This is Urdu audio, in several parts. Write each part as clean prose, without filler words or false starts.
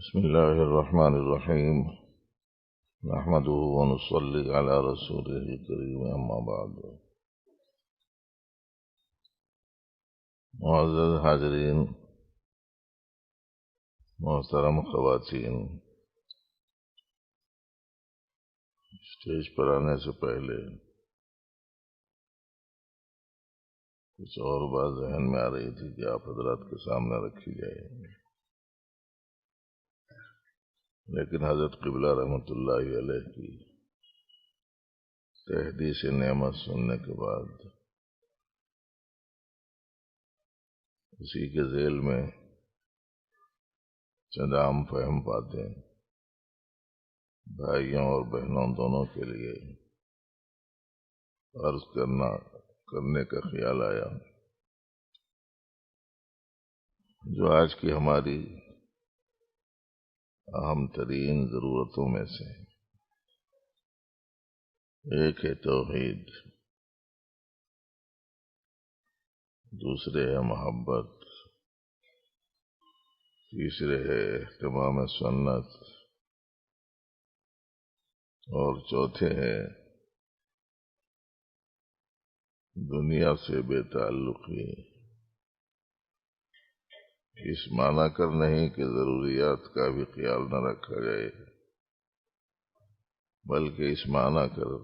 بسم الله الرحمن الرحيم نحمده ونصلي على رسوله الكريم أما بعد معزز حاضرین، محترم خواتین، اسٹیج پر آنے سے پہلے کچھ اور بات ذہن میں آ رہی تھی کہ آپ حضرات کے سامنے رکھی جائے، لیکن حضرت قبلہ رحمۃ اللہ علیہ کی تحدیث نعمت سننے کے بعد اسی کے ذیل میں چند عام فہم باتیں بھائیوں اور بہنوں دونوں کے لیے عرض کرنے کا خیال آیا، جو آج کی ہماری اہم ترین ضرورتوں میں سے ایک ہے توحید، دوسرے ہے محبت، تیسرے ہے اہتمام سنت، اور چوتھے ہے دنیا سے بے تعلقی۔ اس معنی کر نہیں کہ ضروریات کا بھی خیال نہ رکھا جائے، بلکہ اس معنی کر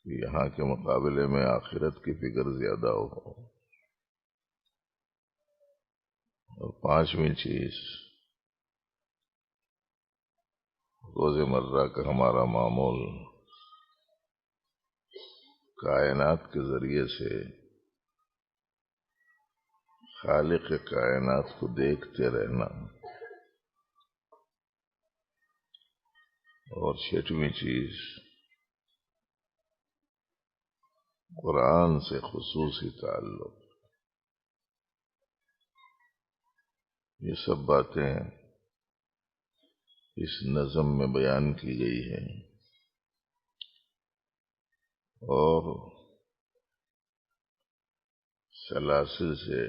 کہ یہاں کے مقابلے میں آخرت کی فکر زیادہ ہو۔ اور پانچویں چیز، روزمرہ کا ہمارا معمول کائنات کے ذریعے سے خالق کائنات کو دیکھتے رہنا۔ اور چھٹویں چیز، قرآن سے خصوصی تعلق۔ یہ سب باتیں اس نظم میں بیان کی گئی ہیں، اور سلاسل سے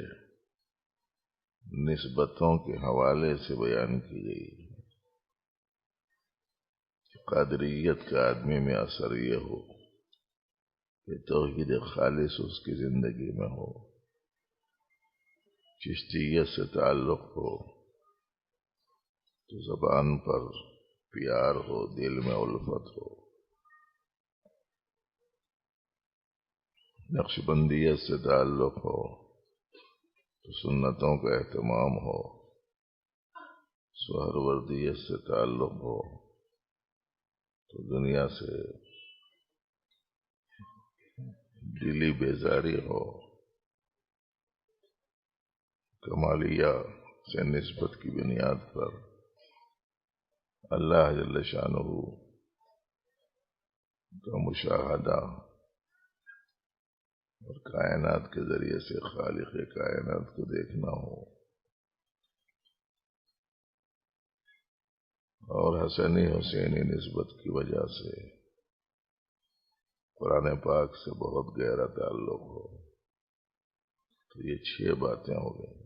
نسبتوں کے حوالے سے بیان کی گئی ہے۔ قادریت کا آدمی میں اثر یہ ہو کہ توحید خالص اس کی زندگی میں ہو، چشتیت سے تعلق ہو تو زبان پر پیار ہو، دل میں الفت ہو، نقشبندیت سے تعلق ہو تو سنتوں کا اہتمام ہو، سہروردیت سے تعلق ہو تو دنیا سے دلی بیزاری ہو، کمالیہ سے نسبت کی بنیاد پر اللہ جل شانہ کا مشاہدہ اور کائنات کے ذریعے سے خالق کائنات کو دیکھنا ہو، اور حسنی حسینی نسبت کی وجہ سے قرآن پاک سے بہت گہرا تعلق ہو، تو یہ 6 باتیں ہو گئی۔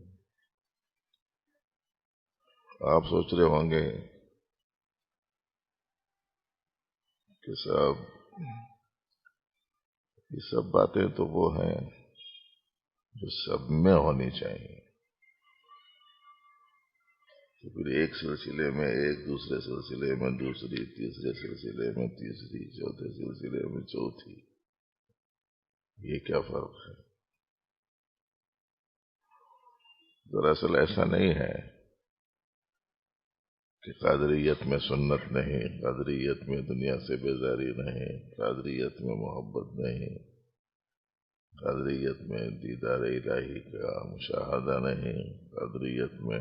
آپ سوچ رہے ہوں گے کہ صاحب یہ سب باتیں تو وہ ہیں جو سب میں ہونی چاہیے، تو پھر ایک سلسلے میں ایک، دوسرے سلسلے میں دوسری، تیسرے سلسلے میں تیسری، چوتھے سلسلے میں چوتھی، یہ کیا فرق ہے؟ دراصل ایسا نہیں ہے کہ قادریت میں سنت نہیں، قادریت میں دنیا سے بیزاری نہیں، قادریت میں محبت نہیں، قادریت میں دیدار الہی کا مشاہدہ نہیں، قادریت میں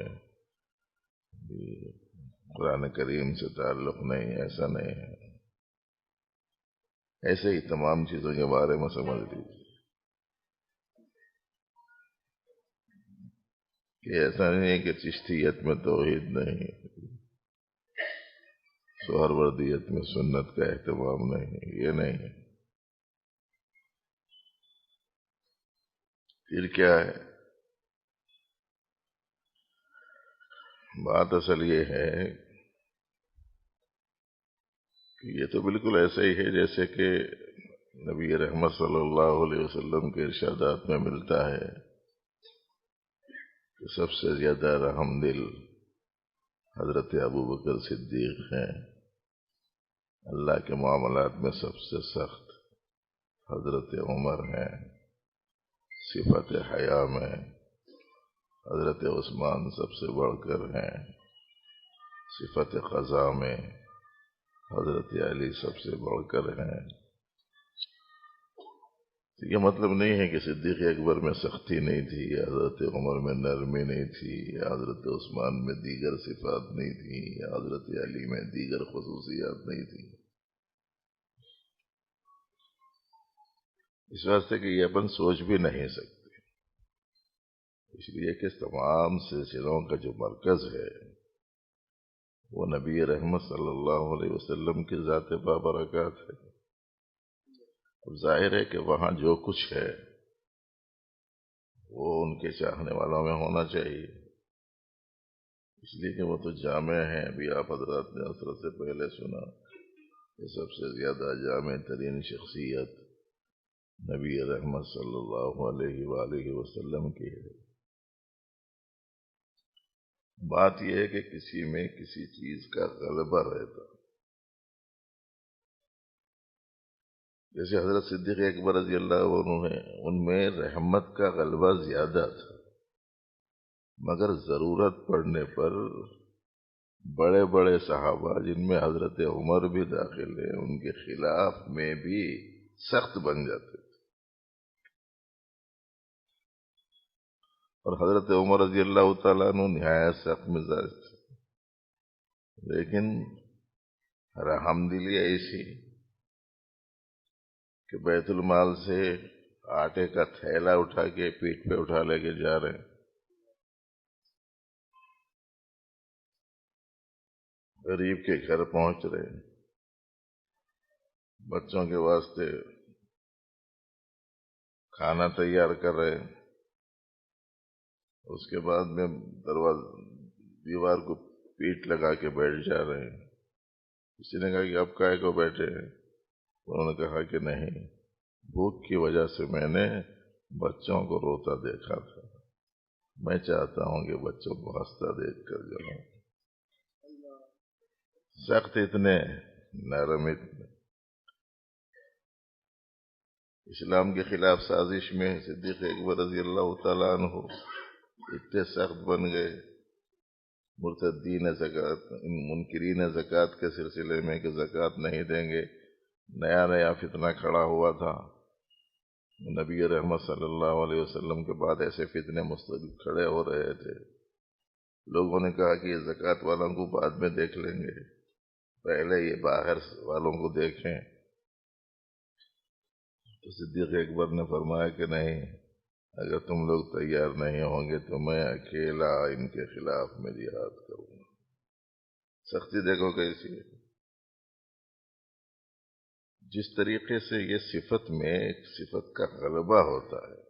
قرآن کریم سے تعلق نہیں، ایسا نہیں ہے۔ ایسے ہی تمام چیزوں کے بارے میں سمجھ لیجیے کہ ایسا نہیں ہے کہ چشتیت میں توحید نہیں، سہروردیت میں سنت کا اہتمام نہیں، یہ نہیں ہے۔ پھر کیا ہے؟ بات اصل یہ ہے کہ یہ تو بالکل ایسا ہی ہے جیسے کہ نبی رحمت صلی اللہ علیہ وسلم کے ارشادات میں ملتا ہے کہ سب سے زیادہ رحم دل حضرت ابو بکر صدیق ہیں، اللہ کے معاملات میں سب سے سخت حضرت عمر ہیں، صفت حیا میں حضرت عثمان سب سے بڑھ کر ہیں، صفت قضا میں حضرت علی سب سے بڑھ کر ہیں۔ یہ مطلب نہیں ہے کہ صدیق اکبر میں سختی نہیں تھی، یا حضرت عمر میں نرمی نہیں تھی، یا حضرت عثمان میں دیگر صفات نہیں تھی، یا حضرت علی میں دیگر خصوصیات نہیں تھی۔ اس واسطے کہ یہ اپن سوچ بھی نہیں سکتے، اس لیے کہ تمام سلسلوں کا جو مرکز ہے وہ نبی رحمت صلی اللہ علیہ وسلم کی ذات بابرکات ہے۔ اب ظاہر ہے کہ وہاں جو کچھ ہے وہ ان کے چاہنے والوں میں ہونا چاہیے، اس لیے کہ وہ تو جامع ہیں۔ ابھی آپ حضرات نے اثر سے پہلے سنا کہ سب سے زیادہ جامع ترین شخصیت نبی رحمت صلی اللہ علیہ وآلہ وسلم کی ہے۔ بات یہ ہے کہ کسی میں کسی چیز کا غلبہ رہتا، جیسے حضرت صدیق اکبر رضی اللہ عنہ ہیں، ان میں رحمت کا غلبہ زیادہ تھا، مگر ضرورت پڑنے پر بڑے بڑے صحابہ جن میں حضرت عمر بھی داخل ہیں ان کے خلاف میں بھی سخت بن جاتے تھے، اور حضرت عمر رضی اللہ تعالیٰ عنہ نہایت سخت مزاج تھے، لیکن رحم دلی ایسی کہ بیت المال سے آٹے کا تھیلا اٹھا کے پیٹھ پہ اٹھا لے کے جا رہے ہیں، غریب کے گھر پہنچ رہے ہیں، بچوں کے واسطے کھانا تیار کر رہے ہیں، اس کے بعد میں دیوار کو پیٹ لگا کے بیٹھ جا رہے ہیں۔ کسی نے کہا کہ اب کائے کو بیٹھے ہیں؟ انہوں نے کہا کہ نہیں، بھوک کی وجہ سے میں نے بچوں کو روتا دیکھا تھا، میں چاہتا ہوں کہ بچوں کو ہنستا دیکھ کر جاؤں۔ سخت اتنے، نرم اتنے، اسلام کے خلاف سازش میں صدیق اکبر رضی اللہ تعالیٰ عنہ اتنے سخت بن گئے، مرتدین زکوٰۃ، منکرین زکوٰۃ کے سلسلے میں کہ زکوٰۃ نہیں دیں گے۔ نیا نیا فتنہ کھڑا ہوا تھا، نبی رحمت صلی اللہ علیہ وسلم کے بعد ایسے فتنے مستقل کھڑے ہو رہے تھے، لوگوں نے کہا کہ یہ زکوٰۃ والوں کو بعد میں دیکھ لیں گے، پہلے یہ باہر والوں کو دیکھیں۔ تو صدیق اکبر نے فرمایا کہ نہیں، اگر تم لوگ تیار نہیں ہوں گے تو میں اکیلا ان کے خلاف میں جہاد کروں گا۔ سختی دیکھو کیسی ہے۔ جس طریقے سے یہ صفت میں ایک صفت کا غلبہ ہوتا ہے،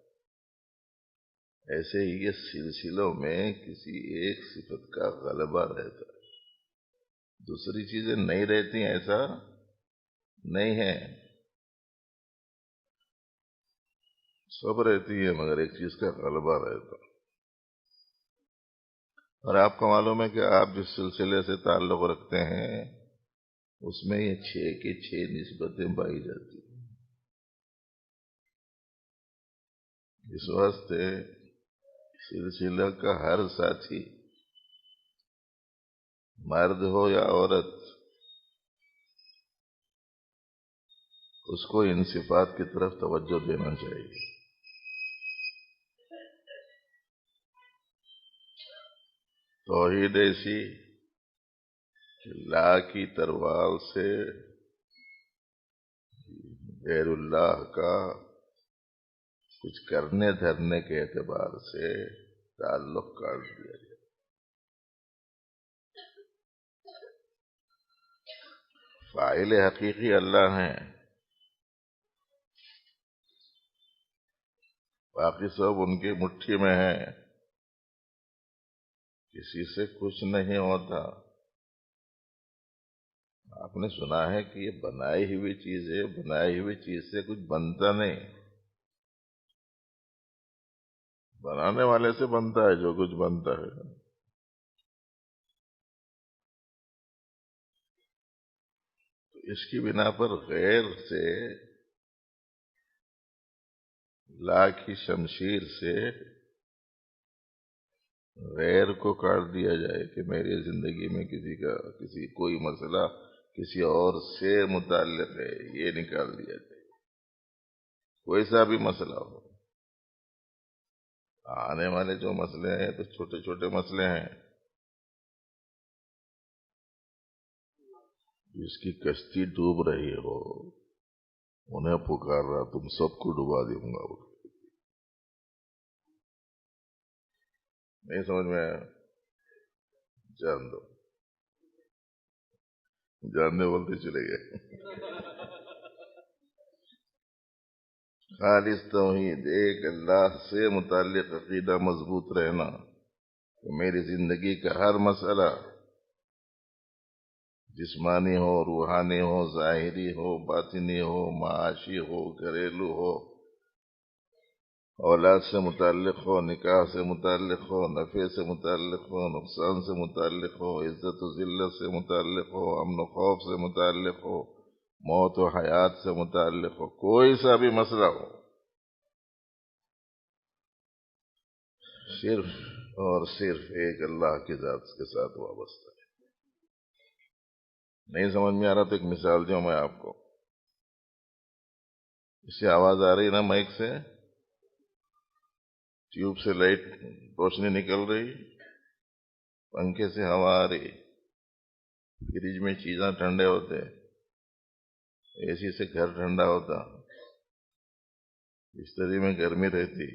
ایسے ہی یہ سلسلوں میں کسی ایک صفت کا غلبہ رہتا ہے، دوسری چیزیں نہیں رہتی، ایسا نہیں ہے، سب رہتی ہے مگر ایک چیز کا غلبہ رہتا۔ اور آپ کو معلوم ہے کہ آپ جس سلسلے سے تعلق رکھتے ہیں اس میں یہ 6 کی 6 نسبتیں پائی جاتی ہیں۔ اس واسطے سلسلہ کا ہر ساتھی، مرد ہو یا عورت، اس کو ان صفات کی طرف توجہ دینا چاہیے۔ توحید ایسی کہ لا کی تروال سے غیر اللہ کا کچھ کرنے دھرنے کے اعتبار سے تعلق کاٹ دیا گیا۔ فاعل حقیقی اللہ ہیں، باقی سب ان کی مٹھی میں ہیں کسی سے کچھ نہیں ہوتا. آپ نے سنا ہے کہ یہ بنائی ہوئی چیز ہے، بنائی ہوئی چیز سے کچھ بنتا نہیں، بنانے والے سے بنتا ہے جو کچھ بنتا ہے. تو اس کی بنا پر غیر سے لا کی شمشیر سے غیر کو کاٹ دیا جائے کہ میری زندگی میں کسی کوئی مسئلہ کسی اور سے متعلق ہے، یہ نکال دیا جائے. کوئی سا بھی مسئلہ ہو. آنے والے جو مسئلے ہیں تو چھوٹے چھوٹے مسئلے ہیں. جس کی کشتی ڈوب رہی ہو انہیں پکار رہا تم سب کو ڈبا دوں گا. نہیں سمجھ میں آیا؟ جان دو، جاننے بولتے چلے گئے. خالص توحید، ایک اللہ سے متعلق عقیدہ مضبوط رہنا کہ میری زندگی کا ہر مسئلہ جسمانی ہو، روحانی ہو، ظاہری ہو، باطنی ہو، معاشی ہو، گھریلو ہو، اولاد سے متعلق ہو، نکاح سے متعلق ہو، نفع سے متعلق ہو، نقصان سے متعلق ہو، عزت و ذلت سے متعلق ہو، امن و خوف سے متعلق ہو، موت و حیات سے متعلق ہو، کوئی سا بھی مسئلہ ہو، صرف اور صرف ایک اللہ کی ذات کے ساتھ وابستہ ہے. نہیں سمجھ میں آ رہا تو ایک مثال دوں میں آپ کو. اس سے آواز آ رہی نا مائک سے؟ ٹیوب سے لائٹ روشنی نکل رہی، پنکھے سے ہوا آ رہی، فریج میں چیزاں ٹھنڈے ہوتے، اے سی سے گھر ٹھنڈا ہوتا، بستری میں گرمی رہتی،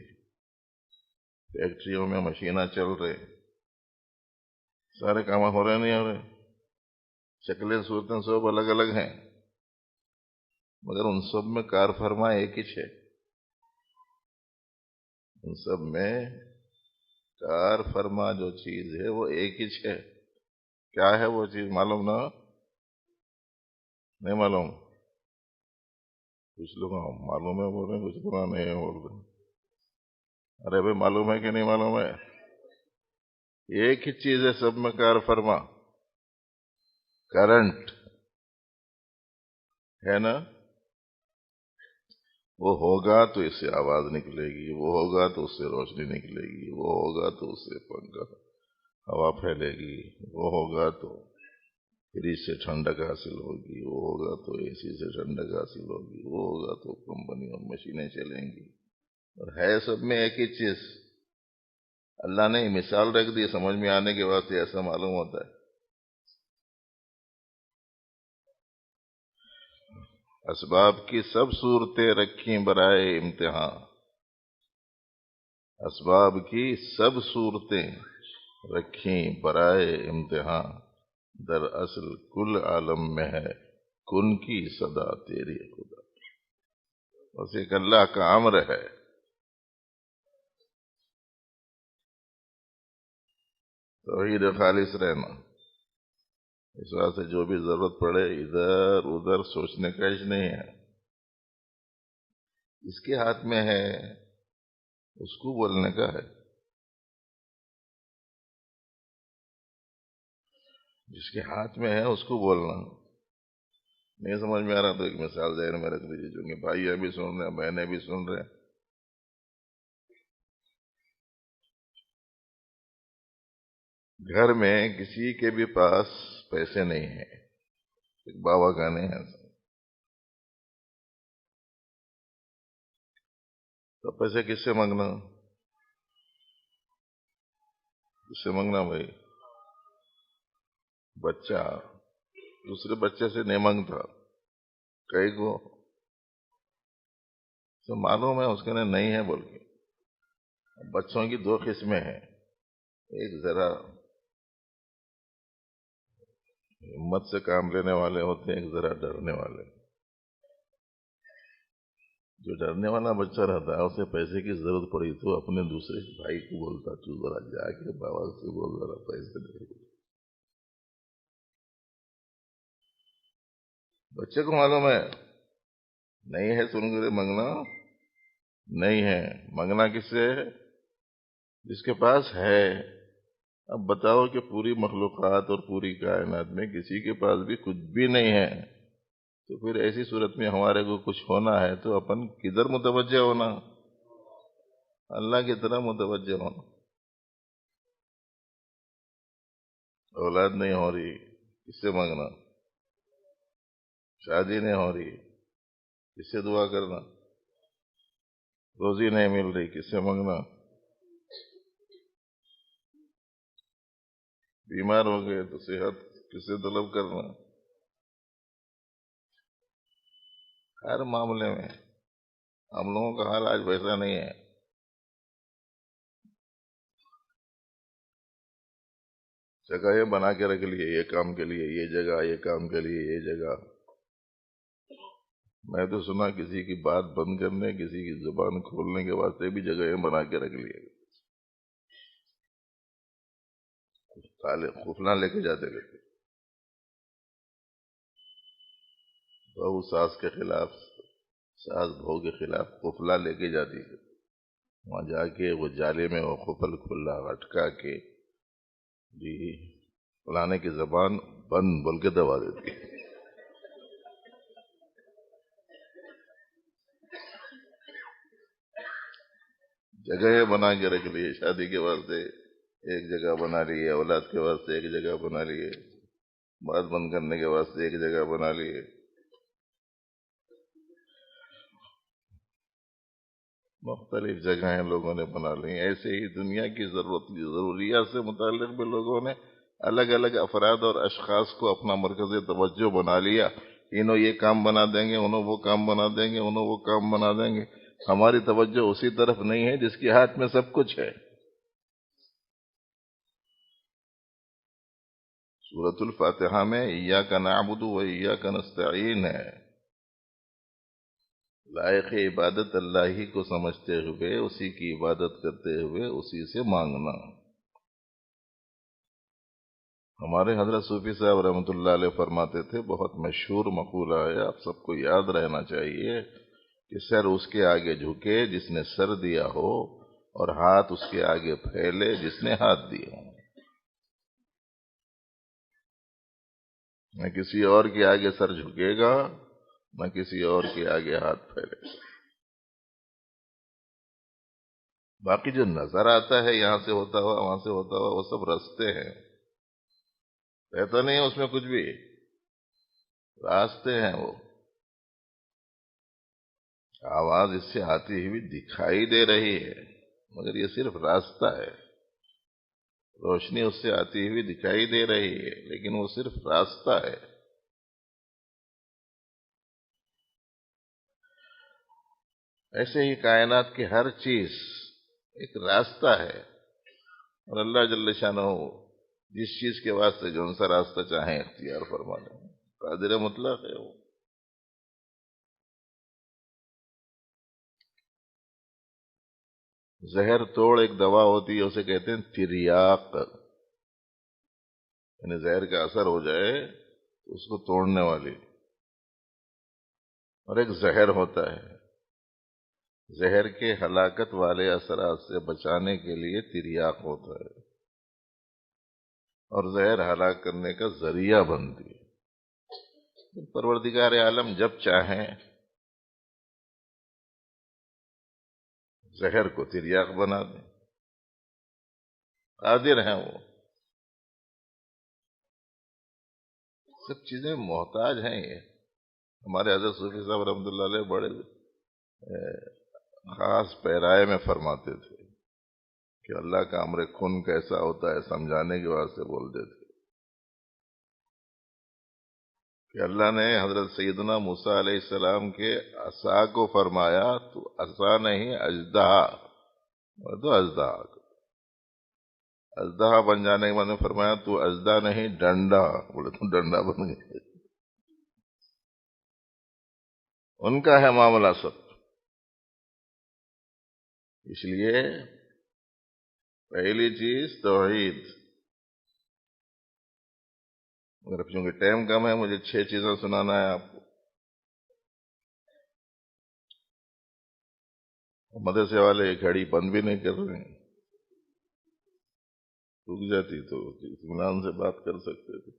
فیکٹریوں میں مشینیں چل رہے، سارے کام ہو رہے نہیں ہو رہے. شکلیں صورتیں سب الگ الگ ہیں، مگر ان سب میں کار فرما ایک ہی ہے. ان سب میں کار فرما جو چیز ہے وہ ایک ہی ہے. کیا ہے وہ چیز معلوم نہ؟ نہیں معلوم؟ کچھ لوگ معلوم ہے بول رہے ہیں، کچھ لوگ نہیں ہے بول رہے ہیں. ارے بھائی معلوم ہے کہ نہیں معلوم ہے؟ ایک ہی چیز ہے سب میں کار فرما. کرنٹ ہے نا؟ وہ ہوگا تو اس سے آواز نکلے گی، وہ ہوگا تو اس سے روشنی نکلے گی، وہ ہوگا تو اس سے پنکھا ہوا پھیلے گی، وہ ہوگا تو فریج سے ٹھنڈک حاصل ہوگی، وہ ہوگا تو اے سی سے ٹھنڈک حاصل ہوگی، وہ ہوگا تو کمپنی اور مشینیں چلیں گی. اور ہے سب میں ایک ہی چیز. اللہ نے مثال رکھ دی سمجھ میں آنے کے واسطے، ایسا معلوم ہوتا ہے. اسباب کی سب صورتیں رکھیں برائے امتحان، اسباب کی سب صورتیں رکھیں برائے امتحان، دراصل کل عالم میں ہے کن کی صدا تیری خدا. بس ایک اللہ کا امر ہے. توحید خالص رہنا. اس واسطے جو بھی ضرورت پڑے ادھر ادھر سوچنے کا ہی نہیں ہے. اس کے ہاتھ میں ہے اس کو بولنے کا ہے. جس کے ہاتھ میں ہے اس کو بولنا. نہیں سمجھ میں آ رہا تو ایک مثال ذہن میں رکھ دیجیے، چونکہ بھائی بھی سن رہے ہیں، بہنیں بھی سن رہے ہیں. گھر میں کسی کے بھی پاس پیسے نہیں ہیں، ایک بابا گانے ہیں، تو پیسے کس سے مانگنا؟ کس سے مانگنا بھائی؟ بچہ دوسرے بچے سے نہیں مانگتا. کئی کو تو معلوم ہے اس کے نہیں ہے بول کے. بچوں کی دو قسمیں ہیں، ایک ذرا ہمت سے کام لینے والے ہوتے ہیں، ایک ذرا ڈرنے والے. جو ڈرنے والا بچہ رہتا ہے اسے پیسے کی ضرورت پڑی تو اپنے دوسرے بھائی کو بولتا تو ذرا جا کے بابا سے بول ذرا پیسے دے. بچے کو معلوم ہے نہیں ہے سن کر منگنا نہیں ہے. منگنا کس سے ہے؟ جس کے پاس ہے. اب بتاؤ کہ پوری مخلوقات اور پوری کائنات میں کسی کے پاس بھی کچھ بھی نہیں ہے، تو پھر ایسی صورت میں ہمارے کو کچھ ہونا ہے تو اپن کدھر متوجہ ہونا؟ اللہ کی طرح متوجہ ہونا. اولاد نہیں ہو رہی کس سے مانگنا؟ شادی نہیں ہو رہی کس سے دعا کرنا؟ روزی نہیں مل رہی کس سے مانگنا؟ بیمار ہو گئے تو صحت کس سے طلب کرنا؟ ہر معاملے میں. ہم لوگوں کا حال آج ویسا نہیں ہے. جگہیں بنا کے رکھ لیے یہ کام کے لیے یہ جگہ، یہ کام کے لیے یہ جگہ. میں تو سنا کسی کی بات بند کرنے، کسی کی زبان کھولنے کے واسطے بھی جگہیں بنا کے رکھ لیے. خفلہ لے کے جاتے تھے بہو ساس کے خلاف، ساس بہو کے خلاف خفلہ لے کے جاتی ہے. وہاں جا کے وہ جالے میں وہ خفل کھلا اٹکا کے جی فلانے کی زبان بند بول کے دبا دیتی ہے. جگہیں بنا کے رکھ لیے شادی کے واسطے ایک جگہ بنا لیے، اولاد کے واسطے ایک جگہ بنا لیے، بات بند کرنے کے واسطے ایک جگہ بنا لیے. مختلف جگہیں لوگوں نے بنا لی. ایسے ہی دنیا کی ضروریات سے متعلق بھی لوگوں نے الگ الگ افراد اور اشخاص کو اپنا مرکز توجہ بنا لیا. انہوں یہ کام بنا دیں گے، انہوں وہ کام بنا دیں گے، انہوں وہ کام بنا دیں گے. ہماری توجہ اسی طرف نہیں ہے جس کے ہاتھ میں سب کچھ ہے. سورۃ الفاتحہ میں ایاک نعبد و ایاک نستعین ہے. لائق عبادت اللہ ہی کو سمجھتے ہوئے اسی کی عبادت کرتے ہوئے اسی سے مانگنا. ہمارے حضرت صوفی صاحب رحمۃ اللہ علیہ فرماتے تھے، بہت مشہور مقولہ ہے، آپ سب کو یاد رہنا چاہیے کہ سر اس کے آگے جھکے جس نے سر دیا ہو، اور ہاتھ اس کے آگے پھیلے جس نے ہاتھ دیے ہوں. نہ کسی اور کے آگے سر جھکے گا، نہ کسی اور کے آگے ہاتھ پھیلے گا. باقی جو نظر آتا ہے یہاں سے ہوتا ہوا وہاں سے ہوتا ہوا وہ سب راستے ہیں. رہتا نہیں ہے اس میں کچھ بھی، راستے ہیں. وہ آواز اس سے آتی ہوئی دکھائی دے رہی ہے مگر یہ صرف راستہ ہے. روشنی اس سے آتی ہوئی دکھائی دے رہی ہے لیکن وہ صرف راستہ ہے. ایسے ہی کائنات کی ہر چیز ایک راستہ ہے، اور اللہ جل شانہ جس چیز کے واسطے جو ان سا راستہ چاہیں اختیار فرما لیں. قادر مطلق ہے وہ. زہر توڑ ایک دوا ہوتی ہے، اسے کہتے ہیں تریاق، یعنی زہر کا اثر ہو جائے تو اس کو توڑنے والی. اور ایک زہر ہوتا ہے، زہر کے ہلاکت والے اثرات سے بچانے کے لیے تریاق ہوتا ہے، اور زہر ہلاک کرنے کا ذریعہ بنتی ہے. پروردگار عالم جب چاہیں زہر کو تریاق بنا دیں، قادر ہیں وہ. سب چیزیں محتاج ہیں. یہ ہمارے حضرت صوفی صاحب رحمۃ اللہ علیہ بڑے خاص پیرائے میں فرماتے تھے کہ اللہ کا امر کن کیسا ہوتا ہے سمجھانے کے واسطے بولتے تھے کہ اللہ نے حضرت سیدنا موسیٰ علیہ السلام کے عصا کو فرمایا تو عصا نہیں اژدہا، تو اژدہا بن جانے کے بعد نے فرمایا تو اژدہا نہیں ڈنڈا، بولے تو ڈنڈا بن گئے. ان کا ہے معاملہ سب. اس لیے پہلی چیز توحید. مگر چونکہ ٹائم کم ہے مجھے 6 چیزیں سنانا ہے آپ کو. مدرسے والے گھڑی بند بھی نہیں کر رہے ہیں، رک جاتی تو اطمینان سے بات کر سکتے تھے.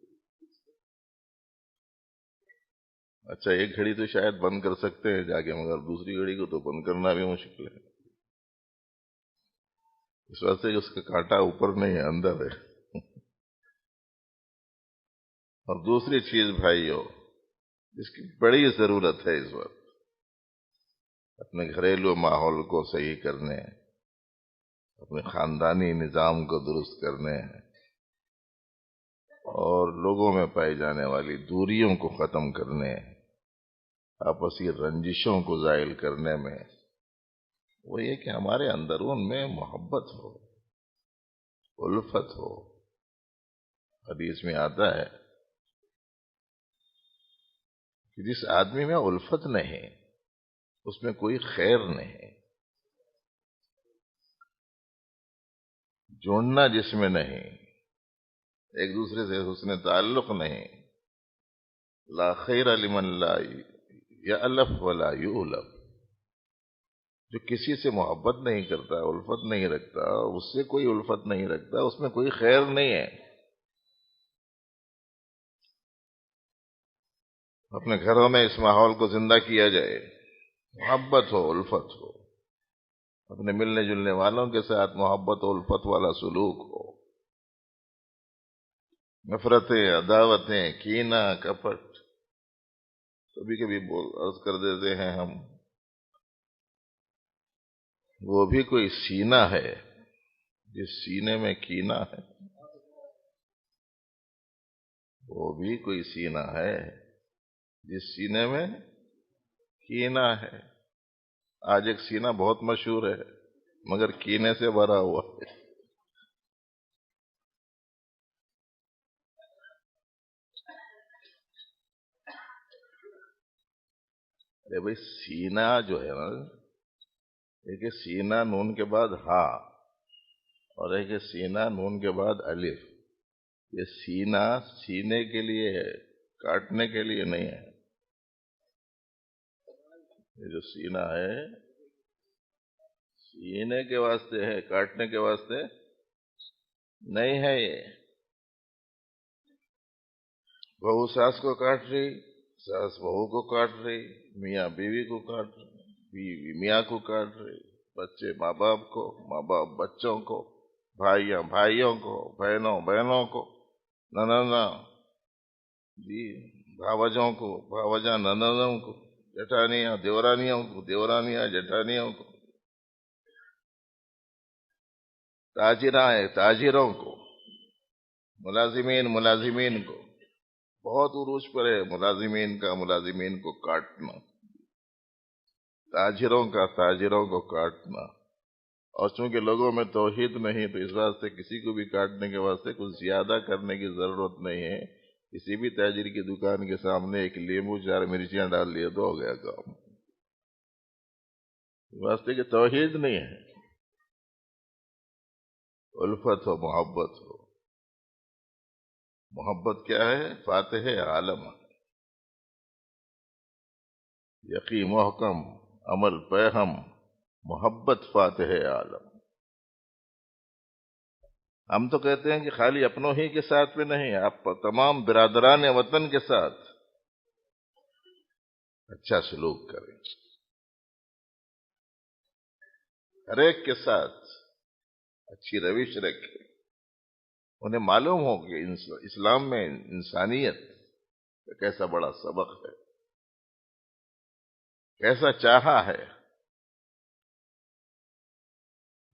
اچھا ایک گھڑی تو شاید بند کر سکتے ہیں جا کے، مگر دوسری گھڑی کو تو بند کرنا بھی مشکل ہے. اس واسطے کہ اس کا کانٹا اوپر نہیں ہے، اندر ہے. اور دوسری چیز بھائیو جس کی بڑی ضرورت ہے اس وقت، اپنے گھریلو ماحول کو صحیح کرنے، اپنے خاندانی نظام کو درست کرنے اور لوگوں میں پائی جانے والی دوریوں کو ختم کرنے، آپسی رنجشوں کو زائل کرنے میں، وہ یہ کہ ہمارے اندرون میں محبت ہو، الفت ہو. حدیث میں آتا ہے کہ جس آدمی میں الفت نہیں اس میں کوئی خیر نہیں. جوڑنا جس میں نہیں، ایک دوسرے سے حسن تعلق نہیں، لا خیر لمن لا یألف ولا یؤلف. جو کسی سے محبت نہیں کرتا، الفت نہیں رکھتا، اس سے کوئی الفت نہیں رکھتا، اس میں کوئی خیر نہیں ہے. اپنے گھروں میں اس ماحول کو زندہ کیا جائے، محبت ہو، الفت ہو. اپنے ملنے جلنے والوں کے ساتھ محبت و الفت والا سلوک ہو. نفرتیں، عداوتیں، کینہ، کپٹ کبھی کبھی عرض کر دیتے ہیں ہم، وہ بھی کوئی سینہ ہے. جس سینے میں کینہ ہے وہ بھی کوئی سینہ ہے. جس سینے میں کینہ ہے. آج ایک سینہ بہت مشہور ہے مگر کینے سے بھرا ہوا ہے. ارے بھائی سینہ جو ہے نا، ایک ہے سینہ نون کے بعد ہا اور ایک ہے سینہ نون کے بعد الف. یہ سینہ سینے کے لیے ہے، کاٹنے کے لیے نہیں ہے. یہ جو سینہ ہے سینے کے واسطے ہے، کاٹنے کے واسطے نہیں ہے. یہ بہو ساس کو کاٹ رہی، ساس بہو کو کاٹ رہی، میاں بیوی کو کاٹ رہی، بیوی میاں کو کاٹ رہی، بچے ماں باپ کو، ماں باپ بچوں کو، بھائیاں بھائیوں کو، بہنوں بہنوں کو، نننا جی بھاوجوں کو، بھاوجاں نننوں کو، جٹانیاں دیورانیوں کو، دیورانیاں جٹانیوں کو، تاجراں تاجروں کو، ملازمین ملازمین کو. بہت عروج پر ہے ملازمین کا ملازمین کو کاٹنا، تاجروں کا تاجروں کو کاٹنا. اور چونکہ لوگوں میں توحید نہیں تو اس واسطے کسی کو بھی کاٹنے کے واسطے کچھ زیادہ کرنے کی ضرورت نہیں ہے. کسی بھی تاجر کی دکان کے سامنے ایک لیمو 4 مرچیاں ڈال لیے تو ہو گیا کام. اس واسطے کہ توحید نہیں ہے. الفت ہو، محبت ہو. محبت کیا ہے؟ فاتح عالم، یقین محکم، عمل پیہم، محبت فاتح عالم. ہم تو کہتے ہیں کہ خالی اپنوں ہی کے ساتھ میں نہیں، آپ تمام برادران وطن کے ساتھ اچھا سلوک کریں، ہر ایک کے ساتھ اچھی روش رکھیں. انہیں معلوم ہو کہ اسلام میں انسانیت کا کیسا بڑا سبق ہے، کیسا چاہا ہے.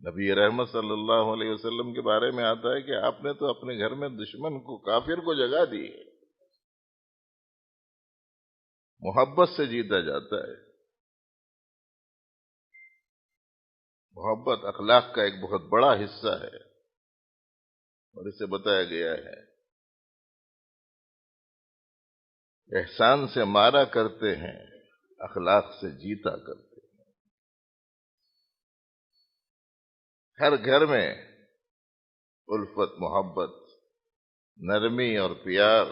نبی رحمت صلی اللہ علیہ وسلم کے بارے میں آتا ہے کہ آپ نے تو اپنے گھر میں دشمن کو، کافر کو جگہ دی ہے. محبت سے جیتا جاتا ہے. محبت اخلاق کا ایک بہت بڑا حصہ ہے اور اسے بتایا گیا ہے احسان سے مارا کرتے ہیں، اخلاق سے جیتا کرتے ہیں. ہر گھر میں الفت، محبت، نرمی اور پیار،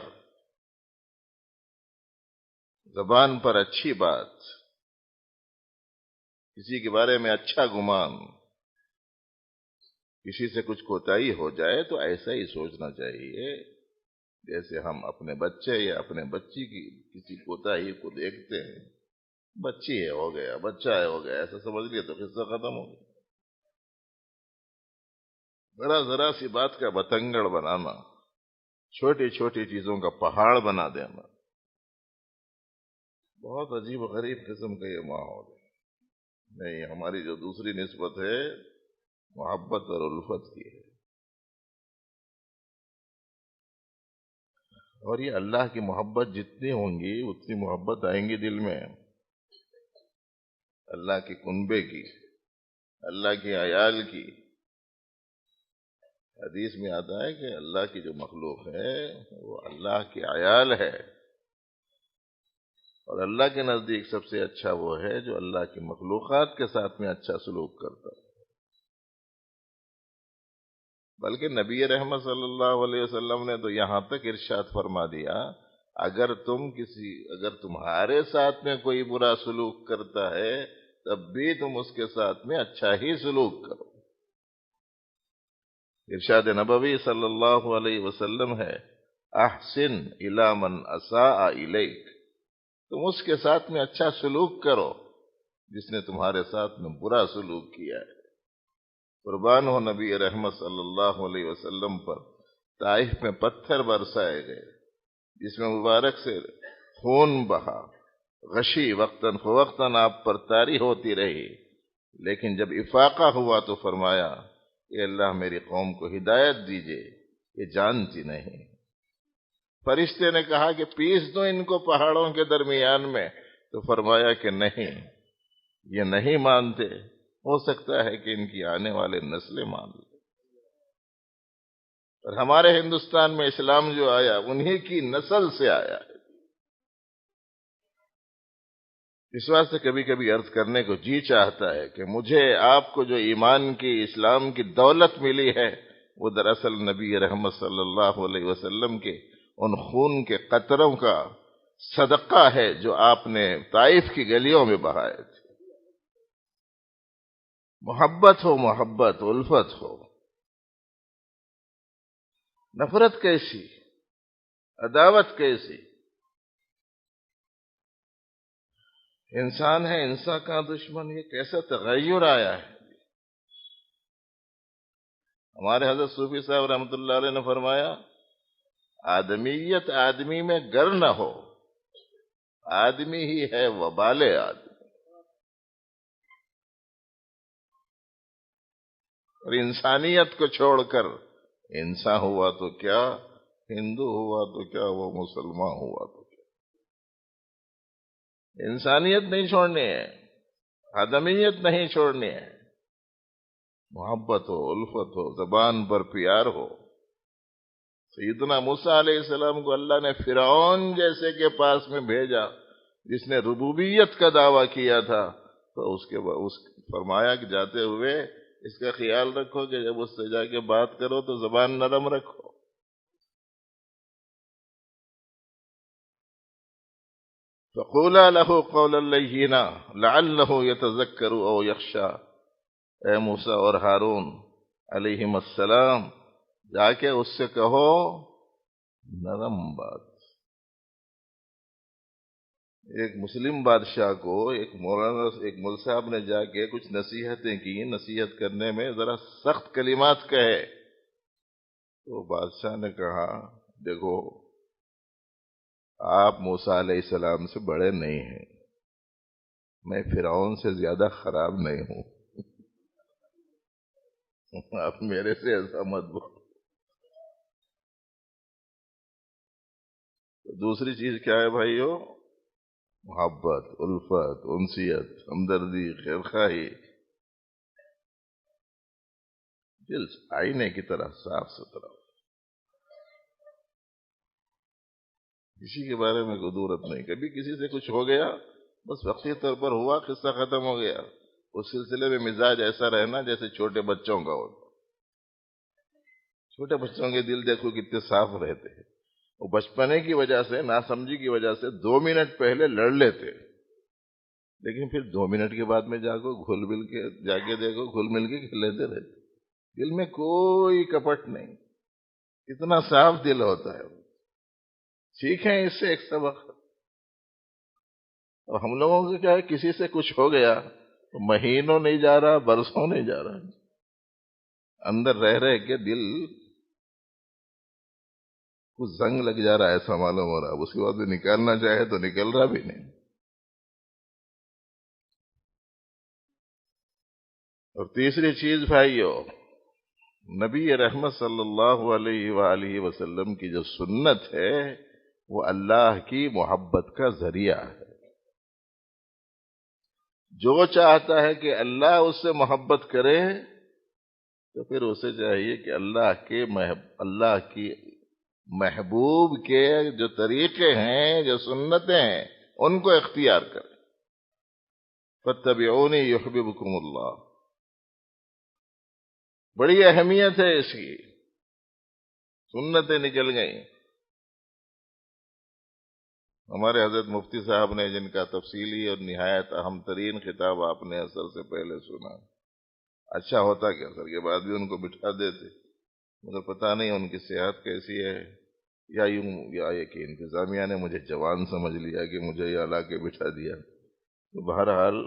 زبان پر اچھی بات، کسی کے بارے میں اچھا گمان، کسی سے کچھ کوتاہی ہو جائے تو ایسا ہی سوچنا چاہیے جیسے ہم اپنے بچے یا اپنے بچی کی کسی کوتاہی کو دیکھتے ہیں، بچی ہے ہو گیا، بچہ ہے ہو گیا، ایسا سمجھ لیا تو قصہ ختم ہو گیا۔ ذرا سی بات کا بتنگڑ بنانا، چھوٹی چھوٹی چیزوں کا پہاڑ بنا دینا، بہت عجیب و غریب قسم کا یہ ماحول ہے۔ نہیں، ہماری جو دوسری نسبت ہے محبت اور الفت کی ہے، اور یہ اللہ کی محبت جتنی ہوں گی اتنی محبت آئیں گی دل میں، اللہ کے کنبے کی، اللہ کے عیال کی۔ حدیث میں آتا ہے کہ اللہ کی جو مخلوق ہے وہ اللہ کے عیال ہے، اور اللہ کے نزدیک سب سے اچھا وہ ہے جو اللہ کی مخلوقات کے ساتھ میں اچھا سلوک کرتا ہے۔ بلکہ نبی رحمت صلی اللہ علیہ وسلم نے تو یہاں تک ارشاد فرما دیا، اگر تمہارے ساتھ میں کوئی برا سلوک کرتا ہے تب بھی تم اس کے ساتھ میں اچھا ہی سلوک کرو۔ ارشاد نبوی صلی اللہ علیہ وسلم ہے، احسن الی من اساء الیک، تم اس کے ساتھ میں اچھا سلوک کرو جس نے تمہارے ساتھ میں برا سلوک کیا ہے۔ قربان ہو نبی رحمت صلی اللہ علیہ وسلم پر طائف میں پتھر برسائے گئے جس میں مبارک سے خون بہا، غشی وقتاً فوقتاً آپ پر طاری ہوتی رہی، لیکن جب افاقہ ہوا تو فرمایا کہ اللہ میری قوم کو ہدایت دیجئے، یہ جانتی نہیں۔ فرشتے نے کہا کہ پیس دو ان کو پہاڑوں کے درمیان میں، تو فرمایا کہ نہیں، یہ نہیں مانتے، ہو سکتا ہے کہ ان کی آنے والے نسلیں مان لیں۔ اور ہمارے ہندوستان میں اسلام جو آیا انہی کی نسل سے آیا ہے۔ اس واسطے کبھی کبھی عرض کرنے کو جی چاہتا ہے کہ مجھے آپ کو جو ایمان کی، اسلام کی دولت ملی ہے وہ دراصل نبی رحمت صلی اللہ علیہ وسلم کے ان خون کے قطروں کا صدقہ ہے جو آپ نے طائف کی گلیوں میں بہائے تھے۔ محبت ہو، محبت، الفت ہو، نفرت کیسی، عداوت کیسی؟ انسان ہے انسان کا دشمن، یہ کیسا تغیر آیا ہے؟ ہمارے حضرت صوفی صاحب رحمۃ اللہ علیہ نے فرمایا، آدمیت آدمی میں گر نہ ہو، آدمی ہی ہے وبال آدمی۔ اور انسانیت کو چھوڑ کر انسان ہوا تو کیا، ہندو ہوا تو کیا، وہ مسلمان ہوا تو کیا، انسانیت نہیں چھوڑنی ہے، آدمیت نہیں چھوڑنی ہے، محبت ہو، الفت ہو، زبان پر پیار ہو۔ سیدنا موسیٰ علیہ السلام کو اللہ نے فرعون جیسے کے پاس میں بھیجا جس نے ربوبیت کا دعویٰ کیا تھا، تو اس فرمایا کہ جاتے ہوئے اس کا خیال رکھو کہ جب اس سے جا کے بات کرو تو زبان نرم رکھو۔ فَقُولَا لَهُ قَوْلًا لَيِّنًا لَعَلَّهُ يَتَذَكَّرُ أَوْ يَخْشَىٰ، اے موسیٰ اور ہارون علیہم السلام، جا کے اس سے کہو نرم بات۔ ایک مسلم بادشاہ کو ایک مول صاحب نے جا کے کچھ نصیحتیں کی، نصیحت کرنے میں ذرا سخت کلمات کہے، تو بادشاہ نے کہا دیکھو آپ موسیٰ علیہ السلام سے بڑے نہیں ہیں، میں فرعون سے زیادہ خراب نہیں ہوں، آپ میرے سے ایسا مت بولو۔ دوسری چیز کیا ہے بھائیو؟ محبت، الفت، انسیت، ہمدردی، خیرخواہی، دل آئینے کی طرح صاف ستھرا، کسی کے بارے میں کدورت نہیں۔ کبھی کسی سے کچھ ہو گیا، بس وقتی طور پر ہوا، قصہ ختم ہو گیا، اس سلسلے میں مزاج ایسا رہنا جیسے چھوٹے بچوں کا ہوتا. چھوٹے بچوں کے دل دیکھو کتنے صاف رہتے ہیں. وہ بچپنے کی وجہ سے، ناسمجھی کی وجہ سے 2 منٹ پہلے لڑ لیتے، لیکن پھر 2 منٹ کے بعد میں جا کے دیکھو گھل مل کے کھیلتے رہتے. دل میں کوئی کپٹ نہیں، کتنا صاف دل ہوتا ہے. سیکھیں اس سے ایک سبق. اور ہم لوگوں کو کیا ہے، کسی سے کچھ ہو گیا تو مہینوں نہیں جا رہا، برسوں نہیں جا رہا، اندر رہ رہ کے دل کو زنگ لگ جا رہا ہے، ایسا معلوم ہو رہا. اب اس کے بعد بھی نکالنا چاہے تو نکل رہا بھی نہیں. اور تیسری چیز بھائیو، نبی رحمت صلی اللہ علیہ وآلہ وسلم کی جو سنت ہے وہ اللہ کی محبت کا ذریعہ ہے. جو چاہتا ہے کہ اللہ اس سے محبت کرے تو پھر اسے چاہیے کہ اللہ کی محبوب کے جو طریقے ہیں، جو سنتیں ہیں، ان کو اختیار کرے. فاتبعونی یحببکم اللہ. بڑی اہمیت ہے اس کی. سنتیں نکل گئیں. ہمارے حضرت مفتی صاحب نے، جن کا تفصیلی اور نہایت اہم ترین خطاب آپ نے اثر سے پہلے سنا، اچھا ہوتا کہ اثر کے بعد بھی ان کو بٹھا دیتے، مگر پتہ نہیں ان کی صحت کیسی ہے، یا یہ کہ انتظامیہ نے مجھے جوان سمجھ لیا کہ مجھے یہ لا کے بٹھا دیا. تو بہرحال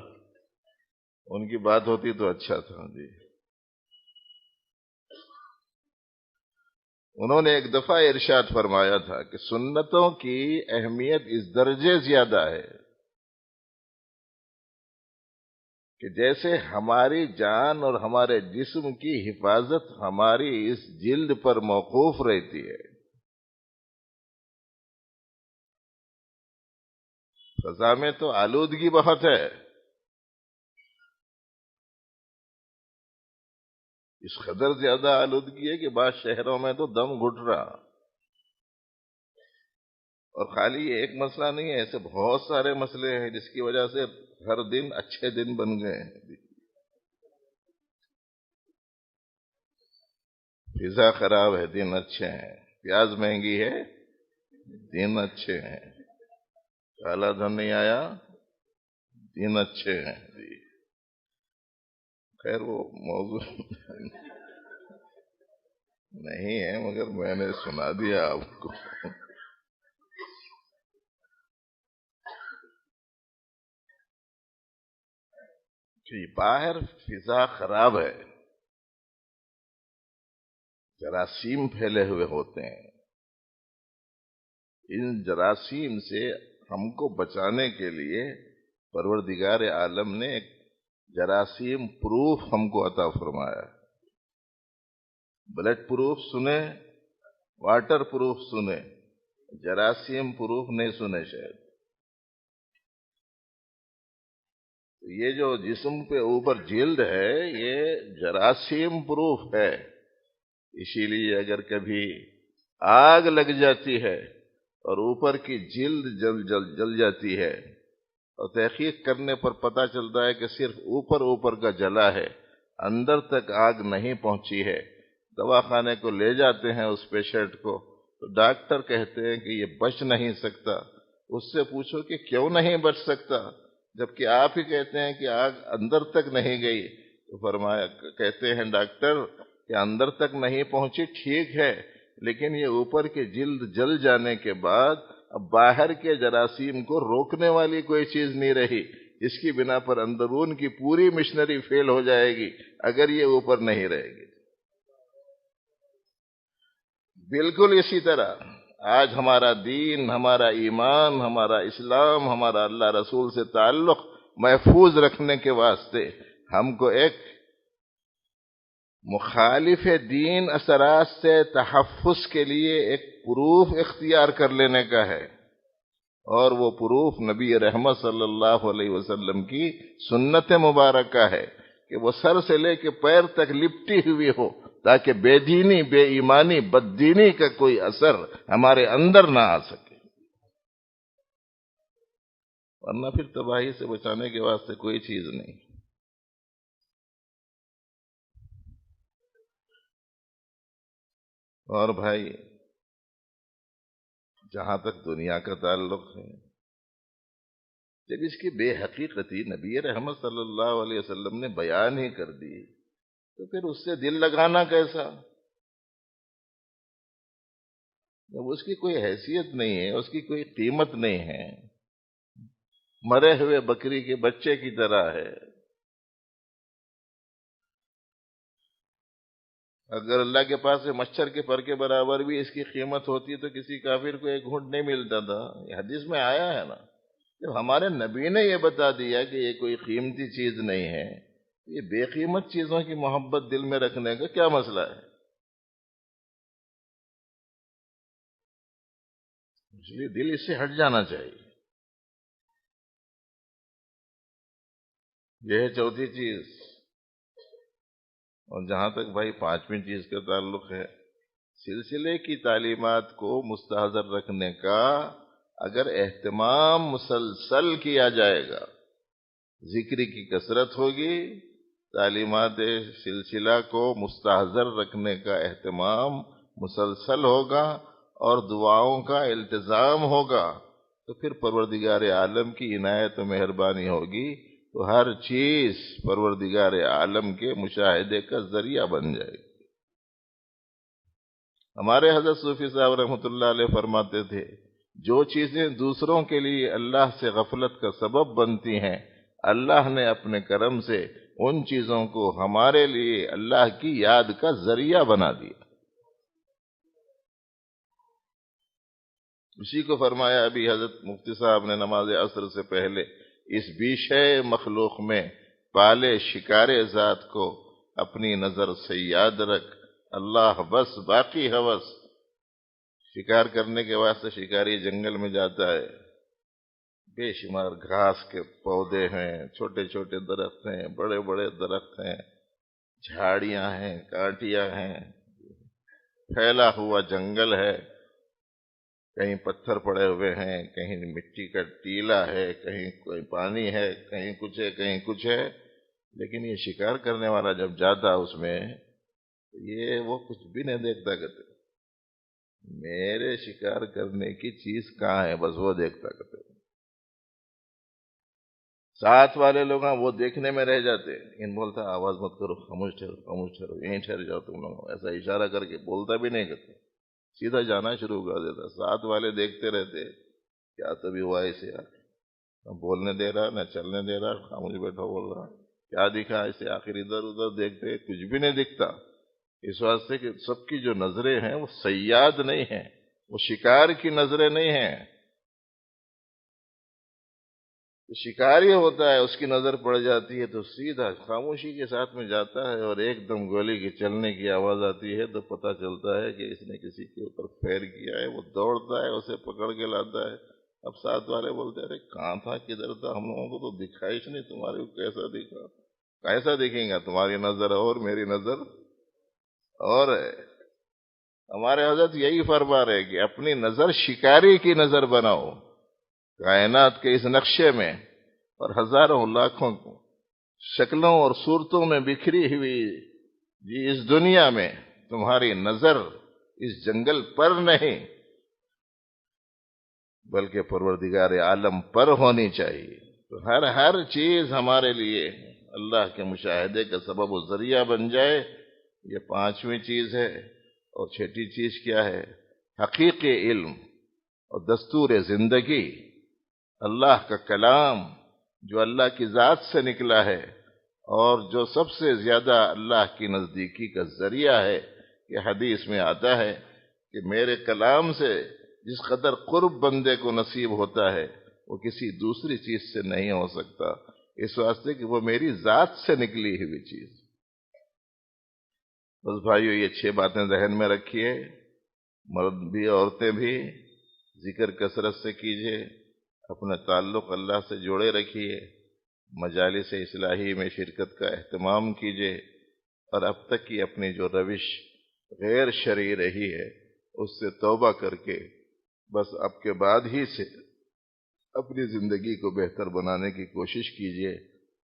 ان کی بات ہوتی تو اچھا تھا. جی، انہوں نے ایک دفعہ ارشاد فرمایا تھا کہ سنتوں کی اہمیت اس درجے زیادہ ہے کہ جیسے ہماری جان اور ہمارے جسم کی حفاظت ہماری اس جلد پر موقوف رہتی ہے. فضا میں تو آلودگی بہت ہے. اس قدر زیادہ آلودگی ہے کہ بعض شہروں میں تو دم گھٹ رہا. اور خالی یہ ایک مسئلہ نہیں ہے، ایسے بہت سارے مسئلے ہیں جس کی وجہ سے ہر دن اچھے دن بن گئے ہیں. فضا خراب ہے، دن اچھے ہیں. پیاز مہنگی ہے، دن اچھے ہیں. کالا دھن نہیں آیا، دن اچھے ہیں. جی خیر وہ موضوع نہیں ہے، مگر میں نے سنا دیا آپ کو. کہ باہر فضا خراب ہے، جراثیم پھیلے ہوئے ہوتے ہیں. ان جراثیم سے ہم کو بچانے کے لیے پروردگار عالم نے ایک جراثیم پروف ہم کو عطا فرمایا. بلڈ پروف سنے، واٹر پروف سنے، جراثیم پروف نہیں سنے شاید. یہ جو جسم پہ اوپر جلد ہے یہ جراثیم پروف ہے. اسی لیے اگر کبھی آگ لگ جاتی ہے اور اوپر کی جلد جل جاتی ہے اور تحقیق کرنے پر پتہ چلتا ہے کہ صرف اوپر کا جلا ہے، اندر تک آگ نہیں پہنچی ہے، دواخانے کو لے جاتے ہیں اس پیشنٹ کو تو ڈاکٹر کہتے ہیں کہ یہ بچ نہیں سکتا. اس سے پوچھو کہ کیوں نہیں بچ سکتا، جبکہ آپ ہی کہتے ہیں کہ آگ اندر تک نہیں گئی. تو کہتے ہیں ڈاکٹر کہ اندر تک نہیں پہنچی ٹھیک ہے، لیکن یہ اوپر کے جلد جل جانے کے بعد اب باہر کے جراثیم کو روکنے والی کوئی چیز نہیں رہی، جس کی بنا پر اندرون کی پوری مشنری فیل ہو جائے گی اگر یہ اوپر نہیں رہے گی. بالکل اسی طرح آج ہمارا دین، ہمارا ایمان، ہمارا اسلام، ہمارا اللہ رسول سے تعلق محفوظ رکھنے کے واسطے ہم کو ایک مخالف دین اثرات سے تحفظ کے لیے ایک پروف اختیار کر لینے کا ہے، اور وہ پروف نبی رحمت صلی اللہ علیہ وسلم کی سنت مبارکہ ہے کہ وہ سر سے لے کے پیر تک لپٹی ہوئی ہو تاکہ بے دینی، بے ایمانی، بد دینی کا کوئی اثر ہمارے اندر نہ آ سکے. ورنہ پھر تباہی سے بچانے کے واسطے کوئی چیز نہیں. اور بھائی جہاں تک دنیا کا تعلق ہے، جب اس کی بے حقیقتی نبی رحمت صلی اللہ علیہ وسلم نے بیان ہی کر دی تو پھر اس سے دل لگانا کیسا؟ جب اس کی کوئی حیثیت نہیں ہے، اس کی کوئی قیمت نہیں ہے، مرے ہوئے بکری کے بچے کی طرح ہے۔ اگر اللہ کے پاس سے مچھر کے پر کے برابر بھی اس کی قیمت ہوتی تو کسی کافر کو ایک گھونٹ نہیں ملتا تھا۔ یہ حدیث میں آیا ہے نا، جب ہمارے نبی نے یہ بتا دیا کہ یہ کوئی قیمتی چیز نہیں ہے، یہ بے قیمت چیزوں کی محبت دل میں رکھنے کا کیا مسئلہ ہے؟ اس لیے دل اس سے ہٹ جانا چاہیے۔ یہ ہے چوتھی چیز۔ اور جہاں تک بھائی پانچویں چیز کا تعلق ہے، سلسلے کی تعلیمات کو مستحضر رکھنے کا اگر اہتمام مسلسل کیا جائے گا، ذکر کی کثرت ہوگی، تعلیمات سلسلہ کو مستحضر رکھنے کا اہتمام مسلسل ہوگا اور دعاؤں کا التزام ہوگا، تو پھر پروردگار عالم کی عنایت و مہربانی ہوگی تو ہر چیز پروردگار عالم کے مشاہدے کا ذریعہ بن جائے گی۔ ہمارے حضرت صوفی صاحب رحمۃ اللہ علیہ فرماتے تھے، جو چیزیں دوسروں کے لیے اللہ سے غفلت کا سبب بنتی ہیں، اللہ نے اپنے کرم سے ان چیزوں کو ہمارے لیے اللہ کی یاد کا ذریعہ بنا دیا۔ اسی کو فرمایا ابھی حضرت مفتی صاحب نے نماز عصر سے پہلے، اس بیشے مخلوق میں پالے شکارے ذات کو اپنی نظر سے یاد رکھ، اللہ بس باقی ہوس۔ شکار کرنے کے واسطے شکاری جنگل میں جاتا ہے، بے شمار گھاس کے پودے ہیں، چھوٹے چھوٹے درخت ہیں، بڑے بڑے درخت ہیں، جھاڑیاں ہیں، کانٹیاں ہیں، پھیلا ہوا جنگل ہے، کہیں پتھر پڑے ہوئے ہیں، کہیں مٹی کا ٹیلا ہے، کہیں کوئی پانی ہے، کہیں کچھ ہے، کہیں کچھ ہے، لیکن یہ شکار کرنے والا جب جاتا اس میں، یہ وہ کچھ بھی نہیں دیکھتا کرتے، میرے شکار کرنے کی چیز کہاں ہے، بس وہ دیکھتا کرتے۔ ساتھ والے لوگ ہیں وہ دیکھنے میں رہ جاتے، ان بولتا آواز مت کرو، خاموش ٹھہرو، خاموش ٹھہرو، یہیں ٹھہر جاؤ تم لوگ، ایسا اشارہ کر کے بولتا بھی نہیں کرتے، سیدھا جانا شروع کر دیتا۔ ساتھ والے دیکھتے رہتے، کیا تبھی ہوا اسے، نہ بولنے دے رہا، نہ چلنے دے رہا، خاموش بیٹھا بول رہا، کیا دکھا اسے؟ آخر ادھر ادھر دیکھتے، کچھ بھی نہیں دکھتا، اس واسطے کہ سب کی جو نظریں ہیں وہ صیاد نہیں ہیں، وہ شکار کی نظریں نہیں ہیں۔ شکاری ہوتا ہے، اس کی نظر پڑ جاتی ہے تو سیدھا خاموشی کے ساتھ میں جاتا ہے، اور ایک دم گولی کے چلنے کی آواز آتی ہے تو پتہ چلتا ہے کہ اس نے کسی کے اوپر فیر کیا ہے، وہ دوڑتا ہے، اسے پکڑ کے لاتا ہے۔ اب ساتھ والے بولتے ہیں، ارے کہاں تھا، کدھر تھا، ہم لوگوں کو تو دکھائی نہیں، تمہارے کو کیسا دکھا؟ کیسا دکھیں گا، تمہاری نظر اور میری نظر اور ہے۔ ہمارے حضرت یہی فرما رہے کہ اپنی نظر شکاری کی نظر بناؤ، کائنات کے اس نقشے میں اور ہزاروں لاکھوں شکلوں اور صورتوں میں بکھری ہوئی اس دنیا میں تمہاری نظر اس جنگل پر نہیں بلکہ پروردگار عالم پر ہونی چاہیے، تو ہر چیز ہمارے لیے اللہ کے مشاہدے کا سبب و ذریعہ بن جائے۔ یہ پانچویں چیز ہے۔ اور چھٹی چیز کیا ہے؟ حقیقی علم اور دستور زندگی، اللہ کا کلام جو اللہ کی ذات سے نکلا ہے اور جو سب سے زیادہ اللہ کی نزدیکی کا ذریعہ ہے۔ یہ حدیث میں آتا ہے کہ میرے کلام سے جس قدر قرب بندے کو نصیب ہوتا ہے وہ کسی دوسری چیز سے نہیں ہو سکتا، اس واسطے کہ وہ میری ذات سے نکلی ہوئی چیز۔ بس بھائیو، یہ 6 باتیں ذہن میں رکھیے، مرد بھی عورتیں بھی، ذکر کثرت سے کیجیے، اپنا تعلق اللہ سے جوڑے رکھیے، مجالس اصلاحی میں شرکت کا اہتمام کیجیے، اور اب تک کی اپنی جو روش غیر شرعی رہی ہے اس سے توبہ کر کے بس اب کے بعد ہی سے اپنی زندگی کو بہتر بنانے کی کوشش کیجیے۔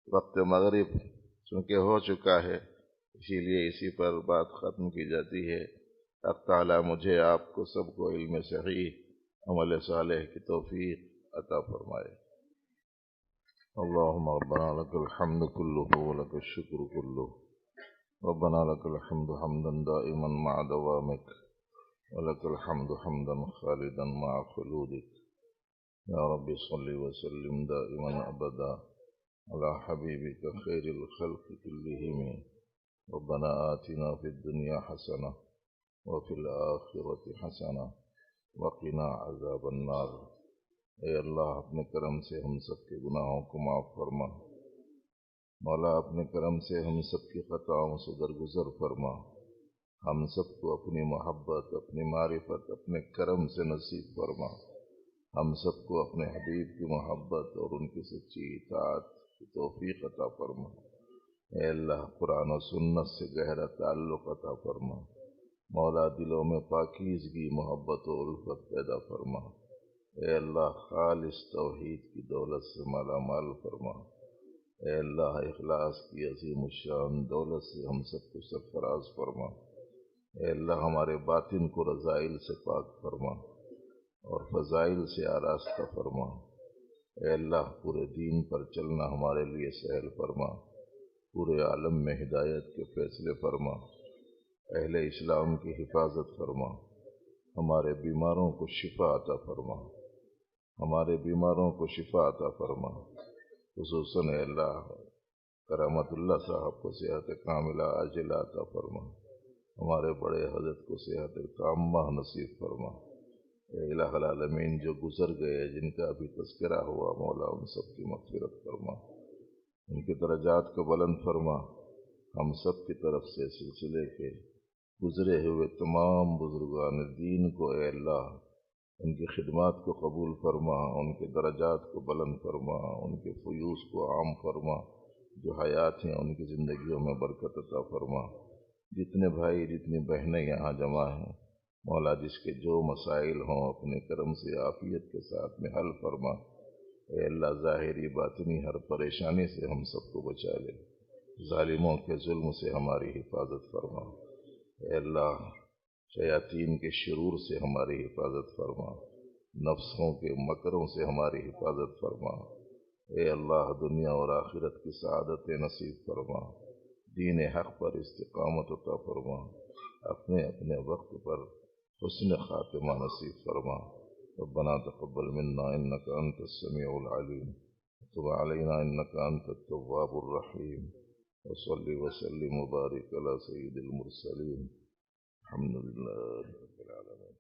وقت مغرب چونکہ ہو چکا ہے، اسی لیے اسی پر بات ختم کی جاتی ہے۔ حق تعالی مجھے آپ کو سب کو علم صحیح عمل صالح کی توفیق عطا فرمائے. اللهم ربنا لك الحمد كله ولك الشكر كله. ربنا لك الحمد حمدا دائما مع دوامك ولك الحمد حمدا خالدا مع خلودك. يا رب صل وسلم دائما أبدا على حبيبك خير الخلق كلهم. ربنا آتنا في الدنيا حسنة وفي الآخرة حسنة وقنا عذاب النار. اے اللہ اپنے کرم سے ہم سب کے گناہوں کو معاف فرما. مولا اپنے کرم سے ہم سب کی خطاؤں سے درگزر فرما. ہم سب کو اپنی محبت، اپنی معرفت، اپنے کرم سے نصیب فرما. ہم سب کو اپنے حبیب کی محبت اور ان کی سچی اطاعت کی توفیق عطا فرما. اے اللہ قرآن و سنت سے گہرا تعلق عطا فرما. مولا دلوں میں پاکیزگی، محبت و الفت پیدا فرما. اے اللہ خالص توحید کی دولت سے مالا مال فرما. اے اللہ اخلاص کی عظیم الشان دولت سے ہم سب کو سرفراز فرما. اے اللہ ہمارے باطن کو رذائل سے پاک فرما اور فضائل سے آراستہ فرما. اے اللہ پورے دین پر چلنا ہمارے لیے سہل فرما. پورے عالم میں ہدایت کے فیصلے فرما. اہل اسلام کی حفاظت فرما. ہمارے بیماروں کو شفا عطا فرما. ہمارے بیماروں کو شفا عطا فرما. خصوصاً اے اللہ کرامت اللہ صاحب کو صحت کاملہ عاجلہ عطا فرما. ہمارے بڑے حضرت کو صحت تامہ نصیب فرما. اے الہ العالمین جو گزر گئے جن کا ابھی تذکرہ ہوا مولا ان سب کی مغفرت فرما. ان کے درجات کو بلند فرما. ہم سب کی طرف سے سلسلے کے گزرے ہوئے تمام بزرگان دین کو اے اللہ ان کی خدمات کو قبول فرما. ان کے درجات کو بلند فرما. ان کے فیوز کو عام فرما. جو حیات ہیں ان کی زندگیوں میں برکت عطا فرما. جتنے بھائی جتنی بہنیں یہاں جمع ہیں مولا جس کے جو مسائل ہوں اپنے کرم سے عافیت کے ساتھ میں حل فرما. اے اللہ ظاہری باطنی ہر پریشانی سے ہم سب کو بچا لے. ظالموں کے ظلم سے ہماری حفاظت فرما. اے اللہ شیاطین کے شرور سے ہماری حفاظت فرما. نفسوں کے مکروں سے ہماری حفاظت فرما. اے اللہ دنیا اور آخرت کی سعادت نصیب فرما. دین حق پر استقامت عطا فرما. اپنے اپنے وقت پر حسن خاتمہ نصیب فرما. ربنا تقبل منا انك انت السميع العليم وتب علينا انك انت التواب الرحيم. وصل وسلم وبارك على سيد المرسلين. الحمد لله رب العالمين.